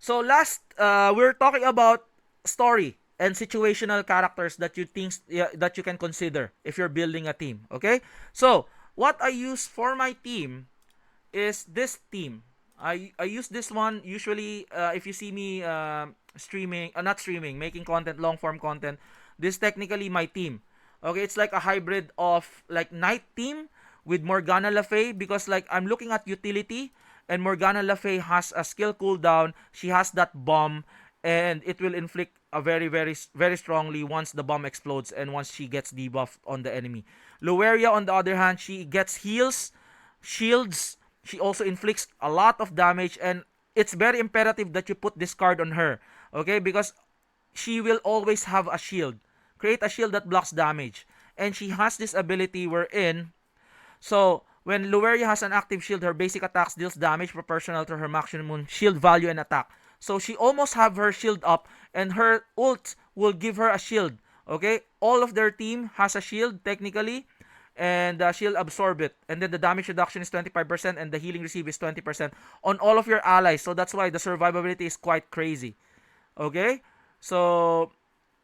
So last, we're talking about story and situational characters that you think, yeah, that you can consider if you're building a team. Okay, so what I use for my team is this team. I use this one usually, if you see me streaming, not streaming, making content, long form content. This technically my team. Okay, it's like a hybrid of like Knight team with Morgana Le Fay, because like I'm looking at utility, and Morgana Le Fay has a skill cooldown. She has that bomb, and it will inflict a very strongly once the bomb explodes and once she gets debuffed on the enemy. Lueria on the other hand, she gets heals, shields. She also inflicts a lot of damage, and it's very imperative that you put this card on her. Okay, because she will always have a shield. Create a shield that blocks damage. And she has this ability wherein, so when Lueria has an active shield, her basic attacks deals damage proportional to her maximum shield value and attack. So she almost have her shield up, and her ult will give her a shield. Okay, all of their team has a shield technically, and she'll absorb it. And then the damage reduction is 25%, and the healing received is 20% on all of your allies. So that's why the survivability is quite crazy. Okay, so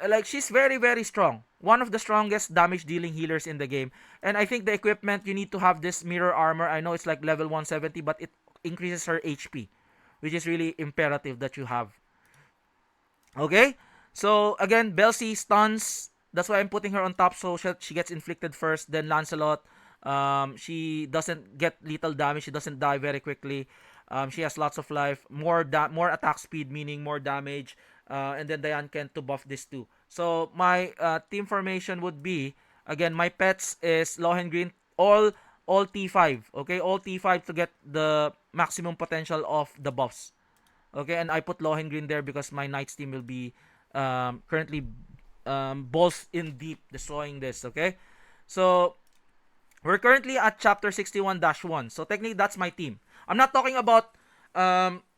like she's very strong, one of the strongest damage dealing healers in the game. And I think the equipment, you need to have this mirror armor. I know it's like level 170, but it increases her HP, which is really imperative that you have. Okay, so again, Belsi stuns, that's why I'm putting her on top, so she gets inflicted first. Then Lancelot, she doesn't get lethal damage, she doesn't die very quickly. She has lots of life, more attack speed, meaning more damage. And then Diane can to buff this too. So my team formation would be, again, my pets is Lohengrin, all T5. Okay, all T5 to get the maximum potential of the buffs. Okay, and I put Lohengrin there because my Knights team will be currently balls in deep destroying this. Okay, so we're currently at chapter 61-1. So technically, that's my team. I'm not talking about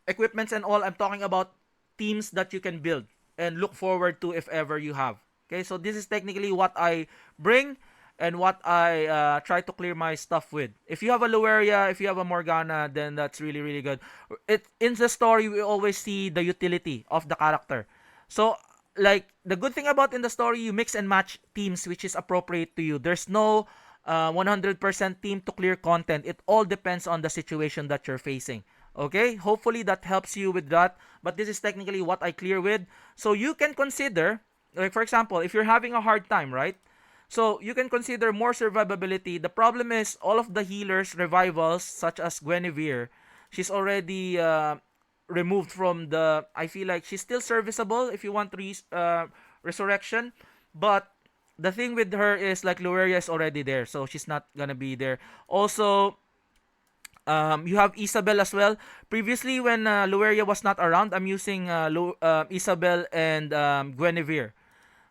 equipments and all. I'm talking about teams that you can build and look forward to if ever you have. Okay, so this is technically what I bring and what I try to clear my stuff with. If you have a Lueria, if you have a Morgana, then that's really good. It in the story we always see the utility of the character. So like the good thing about in the story, you mix and match teams which is appropriate to you. There's no 100% team to clear content. It all depends on the situation that you're facing. Okay, hopefully that helps you with that. But this is technically what I clear with. So you can consider, like for example, if you're having a hard time, right? So you can consider more survivability. The problem is all of the healers revivals such as Guinevere, she's already removed from the. I feel like she's still serviceable if you want resurrection, but the thing with her is like Lueria is already there, so she's not gonna be there. Also, you have Isabel as well. Previously, when Lueria was not around, I'm using Isabel and Guinevere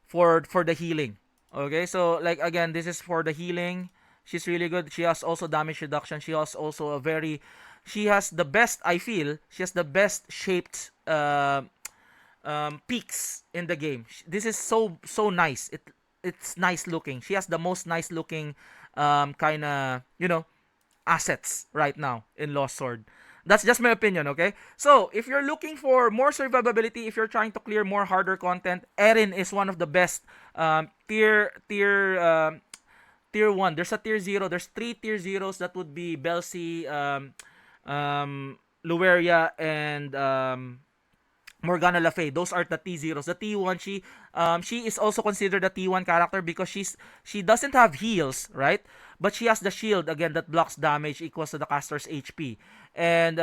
for the healing. Okay, so like again, this is for the healing. She's really good. She has also damage reduction. She has also a very, she has the best. I feel she has the best shaped peaks in the game. This is so nice. It's nice looking. She has the most nice looking kind of assets right now in Lost Sword. That's just my opinion, okay? So, if you're looking for more survivability, if you're trying to clear more harder content, Erin is one of the best tier 1. There's a tier 0. There's 3 tier 0s that would be Belsi, Lueria, and Morgana Le Fay. Those are the T0s. The T1, she is also considered a T1 character because she doesn't have heals, right? But she has the shield again that blocks damage equals to the caster's HP. And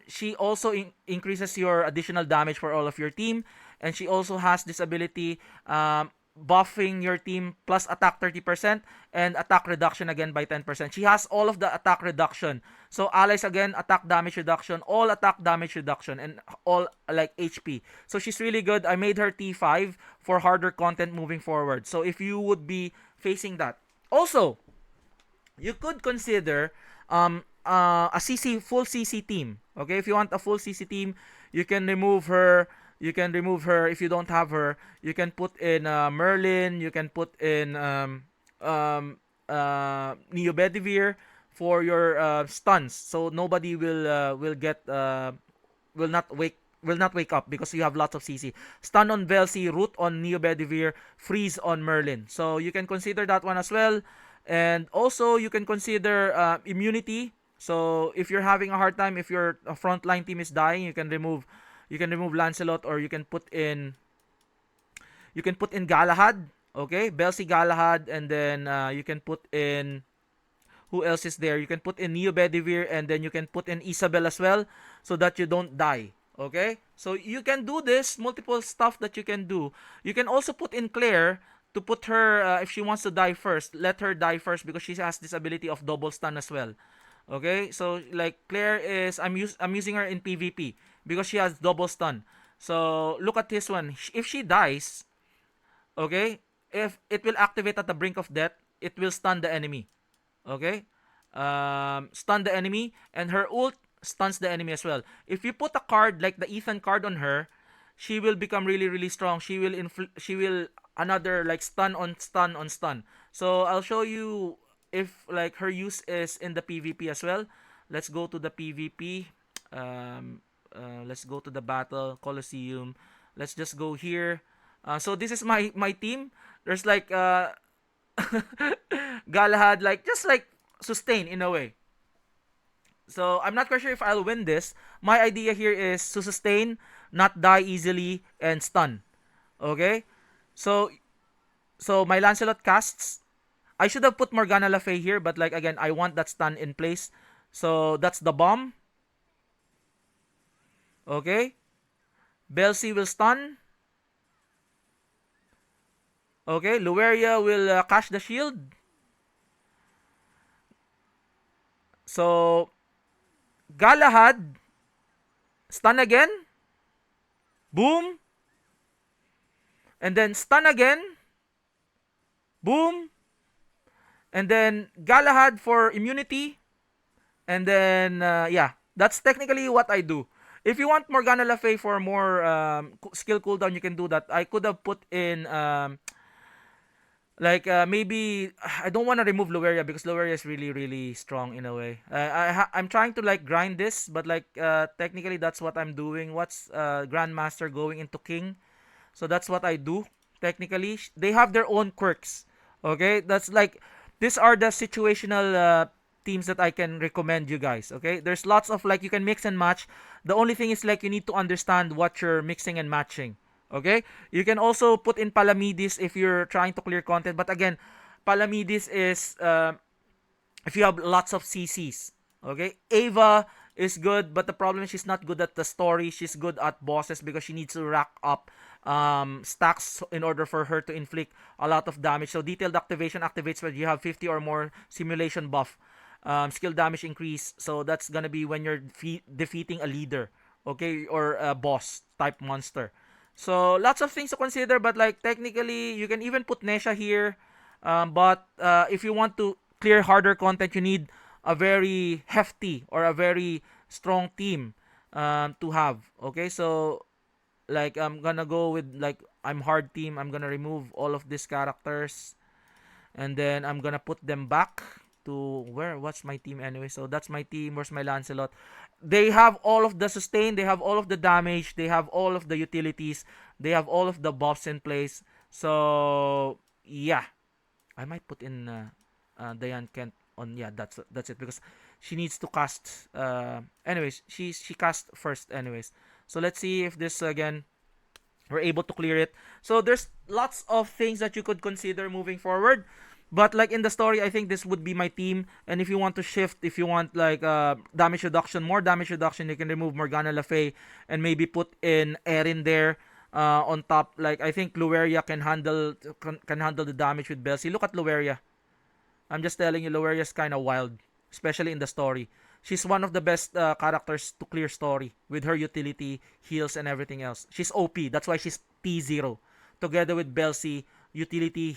she also increases your additional damage for all of your team. And she also has this ability, buffing your team plus attack 30% and attack reduction again by 10%. She has all of the attack reduction. So allies again, attack damage reduction, all attack damage reduction, and all like HP. So she's really good. I made her T5 for harder content moving forward. So if you would be facing that. Also, you could consider a full CC team. Okay, if you want a full CC team, you can remove her. You can remove her if you don't have her. You can put in Merlin. You can put in Neo Bedivere for your stuns. So nobody will not wake wake up because you have lots of CC. Stun on Velcy, root on Neo Bedivere, freeze on Merlin. So you can consider that one as well. And also you can consider immunity. So if you're having a hard time, if your frontline team is dying, you can remove Lancelot, or you can put in Galahad. Okay, Belsi, Galahad, and then you can put in, who else is there? You can put in Neo Bedivere, and then you can put in Isabel as well, so that you don't die. Okay? So you can do this, multiple stuff that you can do. You can also put in Claire to put her, if she wants to die first, let her die first because she has this ability of double stun as well. Okay? So like Claire is, I'm using her in PvP because she has double stun. So look at this one. If she dies, okay, if it will activate at the brink of death, it will stun the enemy. Okay? Stun the enemy, and her ult stuns the enemy as well. If you put a card like the Ethan card on her, she will become really really strong. She will another like stun on stun on stun. So I'll show you if like her use is in the PvP as well. Let's go to the PvP. Let's go to the battle Colosseum. Let's just go here. So this is my team. There's like Galahad, like just like sustain in a way. So I'm not quite sure if I'll win this. My idea here is to sustain, not die easily, and stun. Okay? So my Lancelot casts. I should have put Morgana Le Fay here, but like again, I want that stun in place. So that's the bomb. Okay? Belsi will stun. Okay, Lueria will cash the shield. So Galahad stun again. Boom. And then stun again. Boom. And then Galahad for immunity. And then yeah, that's technically what I do. If you want Morgana Le Fay for more skill cooldown, you can do that. I could have put in like maybe I don't want to remove Lueria because Lueria is really really strong in a way. I'm trying to like grind this, but like technically that's what I'm doing. What's Grandmaster going into King? So that's what I do. Technically, they have their own quirks. Okay, that's like these are the situational teams that I can recommend you guys. Okay, there's lots of like you can mix and match. The only thing is like you need to understand what you're mixing and matching. Okay, you can also put in Palamidis if you're trying to clear content. But again, Palamidis is if you have lots of CCs. Okay, Ava is good, but the problem is she's not good at the story. She's good at bosses because she needs to rack up stacks in order for her to inflict a lot of damage. So detailed activation activates when you have 50 or more simulation buff. Skill damage increase. So that's gonna be when you're defeating a leader, okay, or a boss type monster. So lots of things to consider, but like technically you can even put Nesha here. But if you want to clear harder content, you need a very hefty or a very strong team to have. Okay, so like I'm gonna go with like I'm hard team. I'm gonna remove all of these characters, and then I'm gonna put them back to where? What's my team anyway? So that's my team. Where's my Lancelot? They have all of the sustain. They have all of the damage. They have all of the utilities. They have all of the buffs in place. So yeah, I might put in Diane Kent on. Yeah, that's it because she needs to cast. Anyways, she cast first. Anyways, so let's see if this again we're able to clear it. So there's lots of things that you could consider moving forward. But like in the story, I think this would be my team. And if you want to shift, if you want like damage reduction, more damage reduction, you can remove Morgana Le Fay and maybe put in Erin there on top. Like I think Lueria can handle the damage with Belsi. Look at Lueria. I'm just telling you, Lueria is kind of wild, especially in the story. She's one of the best characters to clear story with her utility, heals, and everything else. She's OP. That's why she's P0. Together with Belsi, utility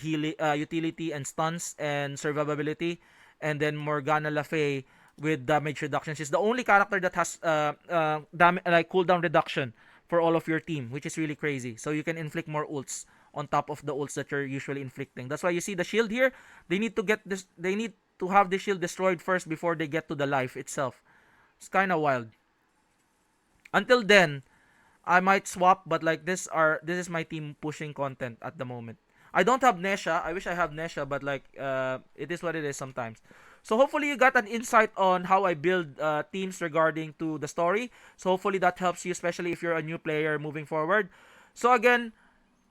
and stuns and survivability, and then Morgana Le Fay with damage reduction. She's the only character that has like cooldown reduction for all of your team, which is really crazy. So you can inflict more ults on top of the ults that you're usually inflicting. That's why you see the shield here. They need to get this. They need to have the shield destroyed first before they get to the life itself. It's kind of wild. Until then, I might swap, but like this is my team pushing content at the moment. I don't have Nesha. I wish I have Nesha, but like it is what it is sometimes. So hopefully you got an insight on how I build teams regarding to the story. So hopefully that helps you, especially if you're a new player moving forward. So again,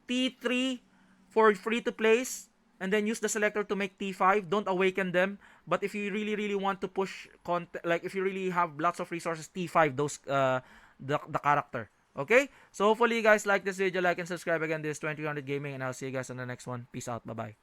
T3 for free to place, and then use the selector to make T5. Don't awaken them. But if you really want to push content, like if you really have lots of resources, T5 those the character. Okay? So hopefully you guys like this video, like and subscribe again. This is 2000 Gaming, and I'll see you guys on the next one. Peace out. Bye bye.